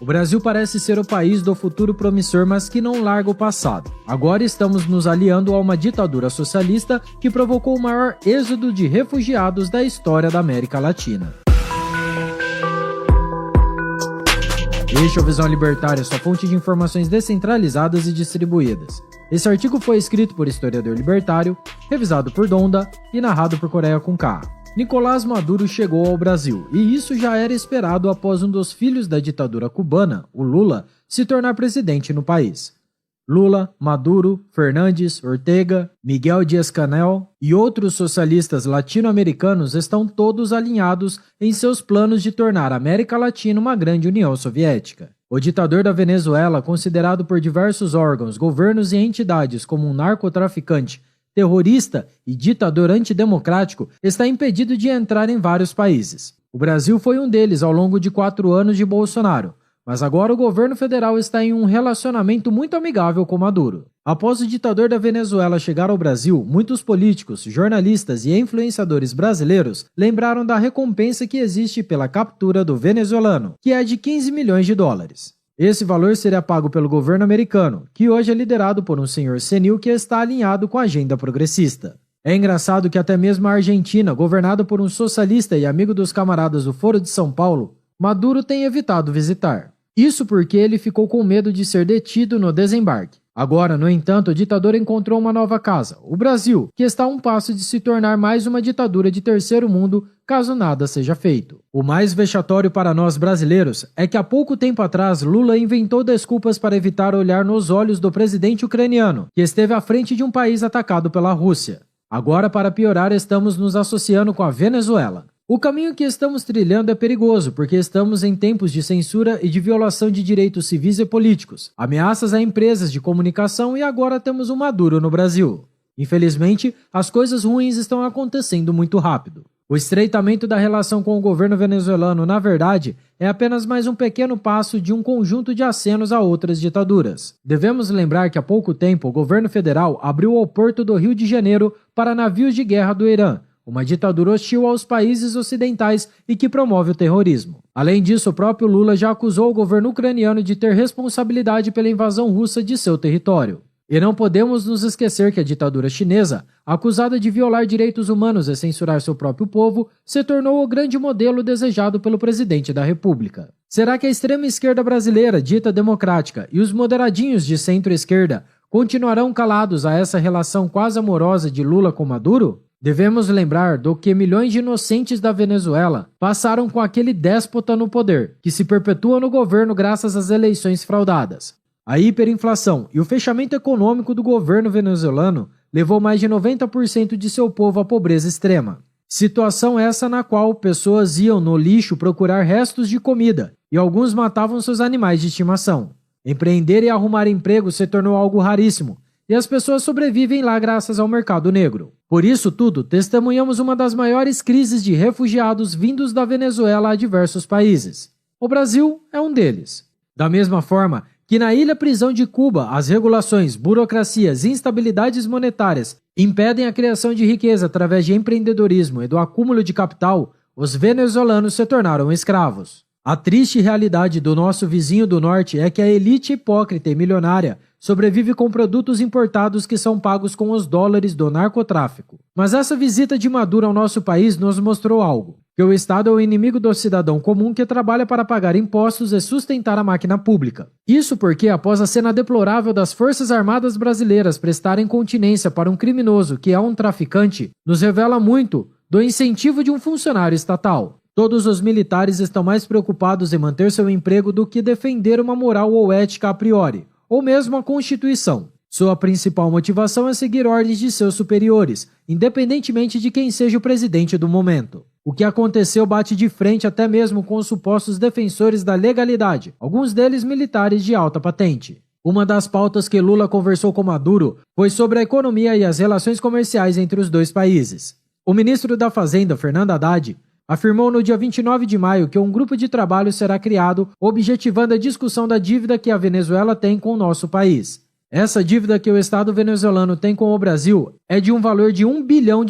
O Brasil parece ser o país do futuro promissor, mas que não larga o passado. Agora estamos nos aliando a uma ditadura socialista que provocou o maior êxodo de refugiados da história da América Latina. Este é o Visão Libertária, sua fonte de informações descentralizadas e distribuídas. Esse artigo foi escrito por historiador libertário, revisado por Donda e narrado por Coreia com K. Nicolás Maduro chegou ao Brasil, e isso já era esperado após um dos filhos da ditadura cubana, o Lula, se tornar presidente no país. Lula, Maduro, Fernandes, Ortega, Miguel Díaz-Canel e outros socialistas latino-americanos estão todos alinhados em seus planos de tornar a América Latina uma grande União Soviética. O ditador da Venezuela, considerado por diversos órgãos, governos e entidades como um narcotraficante, terrorista e ditador antidemocrático, está impedido de entrar em vários países. O Brasil foi um deles ao longo de 4 anos de Bolsonaro, mas agora o governo federal está em um relacionamento muito amigável com Maduro. Após o ditador da Venezuela chegar ao Brasil, muitos políticos, jornalistas e influenciadores brasileiros lembraram da recompensa que existe pela captura do venezuelano, que é de 15 milhões de dólares. Esse valor seria pago pelo governo americano, que hoje é liderado por um senhor senil que está alinhado com a agenda progressista. É engraçado que até mesmo a Argentina, governada por um socialista e amigo dos camaradas do Foro de São Paulo, Maduro tem evitado visitar. Isso porque ele ficou com medo de ser detido no desembarque. Agora, no entanto, o ditador encontrou uma nova casa, o Brasil, que está a um passo de se tornar mais uma ditadura de terceiro mundo, caso nada seja feito. O mais vexatório para nós brasileiros é que há pouco tempo atrás Lula inventou desculpas para evitar olhar nos olhos do presidente ucraniano, que esteve à frente de um país atacado pela Rússia. Agora, para piorar, estamos nos associando com a Venezuela. O caminho que estamos trilhando é perigoso, porque estamos em tempos de censura e de violação de direitos civis e políticos, ameaças a empresas de comunicação e agora temos um Maduro no Brasil. Infelizmente, as coisas ruins estão acontecendo muito rápido. O estreitamento da relação com o governo venezuelano, na verdade, é apenas mais um pequeno passo de um conjunto de acenos a outras ditaduras. Devemos lembrar que há pouco tempo o governo federal abriu o porto do Rio de Janeiro para navios de guerra do Irã, uma ditadura hostil aos países ocidentais e que promove o terrorismo. Além disso, o próprio Lula já acusou o governo ucraniano de ter responsabilidade pela invasão russa de seu território. E não podemos nos esquecer que a ditadura chinesa, acusada de violar direitos humanos e censurar seu próprio povo, se tornou o grande modelo desejado pelo presidente da República. Será que a extrema esquerda brasileira, dita democrática, e os moderadinhos de centro-esquerda continuarão calados a essa relação quase amorosa de Lula com Maduro? Devemos lembrar do que milhões de inocentes da Venezuela passaram com aquele déspota no poder, que se perpetua no governo graças às eleições fraudadas. A hiperinflação e o fechamento econômico do governo venezuelano levou mais de 90% de seu povo à pobreza extrema. Situação essa na qual pessoas iam no lixo procurar restos de comida e alguns matavam seus animais de estimação. Empreender e arrumar emprego se tornou algo raríssimo, e as pessoas sobrevivem lá graças ao mercado negro. Por isso tudo, testemunhamos uma das maiores crises de refugiados vindos da Venezuela a diversos países. O Brasil é um deles. Da mesma forma que na ilha-prisão de Cuba, as regulações, burocracias e instabilidades monetárias impedem a criação de riqueza através de empreendedorismo e do acúmulo de capital, os venezuelanos se tornaram escravos. A triste realidade do nosso vizinho do norte é que a elite hipócrita e milionária sobrevive com produtos importados que são pagos com os dólares do narcotráfico. Mas essa visita de Maduro ao nosso país nos mostrou algo: que o Estado é o inimigo do cidadão comum que trabalha para pagar impostos e sustentar a máquina pública. Isso porque, após a cena deplorável das Forças Armadas brasileiras prestarem continência para um criminoso que é um traficante, nos revela muito do incentivo de um funcionário estatal. Todos os militares estão mais preocupados em manter seu emprego do que defender uma moral ou ética a priori, ou mesmo a Constituição. Sua principal motivação é seguir ordens de seus superiores, independentemente de quem seja o presidente do momento. O que aconteceu bate de frente até mesmo com os supostos defensores da legalidade, alguns deles militares de alta patente. Uma das pautas que Lula conversou com Maduro foi sobre a economia e as relações comerciais entre os dois países. O ministro da Fazenda, Fernando Haddad, afirmou no dia 29 de maio que um grupo de trabalho será criado objetivando a discussão da dívida que a Venezuela tem com o nosso país. Essa dívida que o Estado venezuelano tem com o Brasil é de um valor de US$1 bilhão,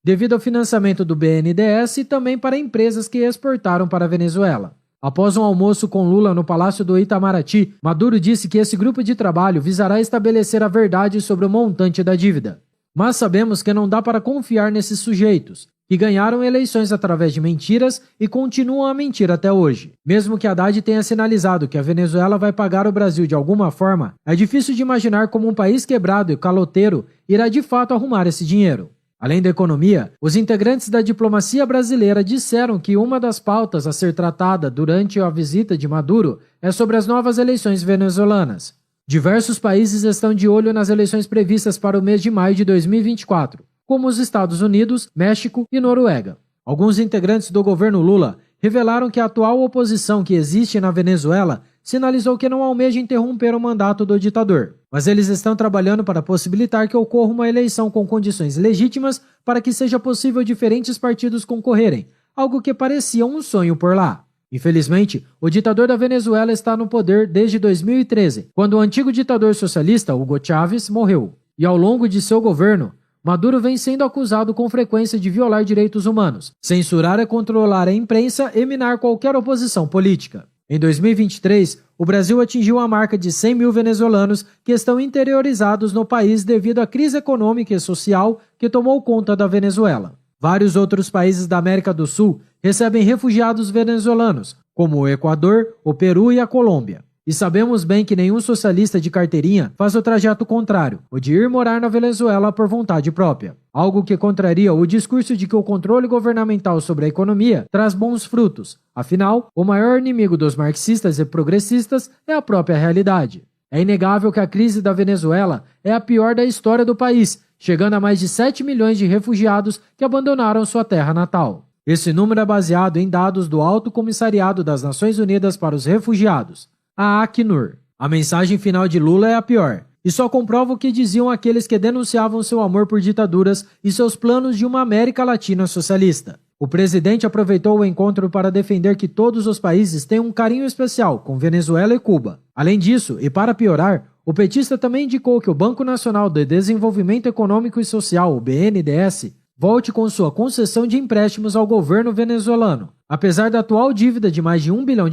devido ao financiamento do BNDES e também para empresas que exportaram para a Venezuela. Após um almoço com Lula no Palácio do Itamaraty, Maduro disse que esse grupo de trabalho visará estabelecer a verdade sobre o montante da dívida. Mas sabemos que não dá para confiar nesses sujeitos, que ganharam eleições através de mentiras e continuam a mentir até hoje. Mesmo que Haddad tenha sinalizado que a Venezuela vai pagar o Brasil de alguma forma, é difícil de imaginar como um país quebrado e caloteiro irá de fato arrumar esse dinheiro. Além da economia, os integrantes da diplomacia brasileira disseram que uma das pautas a ser tratada durante a visita de Maduro é sobre as novas eleições venezuelanas. Diversos países estão de olho nas eleições previstas para o mês de maio de 2024, como os Estados Unidos, México e Noruega. Alguns integrantes do governo Lula revelaram que a atual oposição que existe na Venezuela sinalizou que não almeja interromper o mandato do ditador, mas eles estão trabalhando para possibilitar que ocorra uma eleição com condições legítimas para que seja possível diferentes partidos concorrerem, algo que parecia um sonho por lá. Infelizmente, o ditador da Venezuela está no poder desde 2013, quando o antigo ditador socialista Hugo Chávez morreu. E ao longo de seu governo, Maduro vem sendo acusado com frequência de violar direitos humanos, censurar e controlar a imprensa e minar qualquer oposição política. Em 2023, o Brasil atingiu a marca de 100 mil venezuelanos que estão interiorizados no país devido à crise econômica e social que tomou conta da Venezuela. Vários outros países da América do Sul recebem refugiados venezuelanos, como o Equador, o Peru e a Colômbia. E sabemos bem que nenhum socialista de carteirinha faz o trajeto contrário, o de ir morar na Venezuela por vontade própria. Algo que contraria o discurso de que o controle governamental sobre a economia traz bons frutos. Afinal, o maior inimigo dos marxistas e progressistas é a própria realidade. É inegável que a crise da Venezuela é a pior da história do país, chegando a mais de 7 milhões de refugiados que abandonaram sua terra natal. Esse número é baseado em dados do Alto Comissariado das Nações Unidas para os Refugiados, a Acnur. A mensagem final de Lula é a pior, e só comprova o que diziam aqueles que denunciavam seu amor por ditaduras e seus planos de uma América Latina socialista. O presidente aproveitou o encontro para defender que todos os países têm um carinho especial com Venezuela e Cuba. Além disso, e para piorar, o petista também indicou que o Banco Nacional de Desenvolvimento Econômico e Social, o BNDES, volte com sua concessão de empréstimos ao governo venezuelano, apesar da atual dívida de mais de $1 bilhão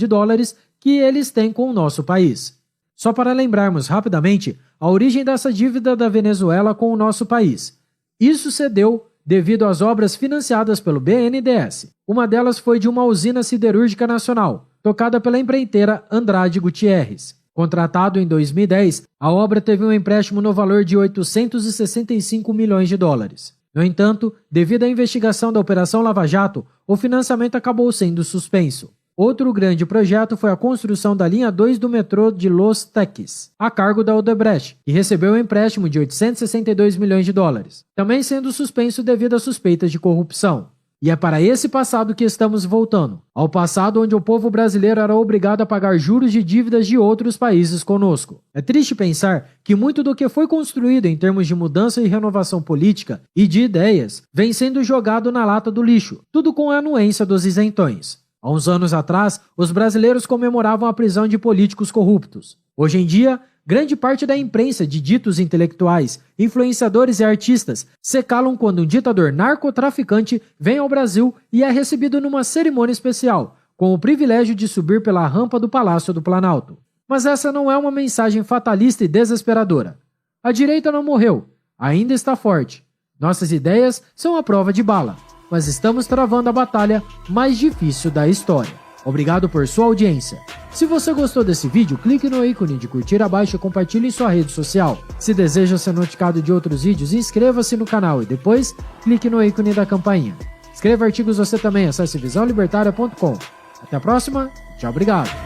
que eles têm com o nosso país. Só para lembrarmos rapidamente a origem dessa dívida da Venezuela com o nosso país. Isso se deu devido às obras financiadas pelo BNDES. Uma delas foi de uma usina siderúrgica nacional, tocada pela empreiteira Andrade Gutierrez. Contratado em 2010, a obra teve um empréstimo no valor de $865 milhões. No entanto, devido à investigação da Operação Lava Jato, o financiamento acabou sendo suspenso. Outro grande projeto foi a construção da linha 2 do metrô de Los Teques, a cargo da Odebrecht, que recebeu um empréstimo de $862 milhões, também sendo suspenso devido a suspeitas de corrupção. E é para esse passado que estamos voltando, ao passado onde o povo brasileiro era obrigado a pagar juros de dívidas de outros países conosco. É triste pensar que muito do que foi construído em termos de mudança e renovação política e de ideias vem sendo jogado na lata do lixo, tudo com a anuência dos isentões. Há uns anos atrás, os brasileiros comemoravam a prisão de políticos corruptos. Hoje em dia, grande parte da imprensa de ditos intelectuais, influenciadores e artistas se calam quando um ditador narcotraficante vem ao Brasil e é recebido numa cerimônia especial, com o privilégio de subir pela rampa do Palácio do Planalto. Mas essa não é uma mensagem fatalista e desesperadora. A direita não morreu, ainda está forte. Nossas ideias são a prova de bala, mas estamos travando a batalha mais difícil da história. Obrigado por sua audiência. Se você gostou desse vídeo, clique no ícone de curtir abaixo e compartilhe em sua rede social. Se deseja ser notificado de outros vídeos, inscreva-se no canal e depois clique no ícone da campainha. Escreva artigos você também, acesse visãolibertaria.com. Até a próxima, tchau, obrigado.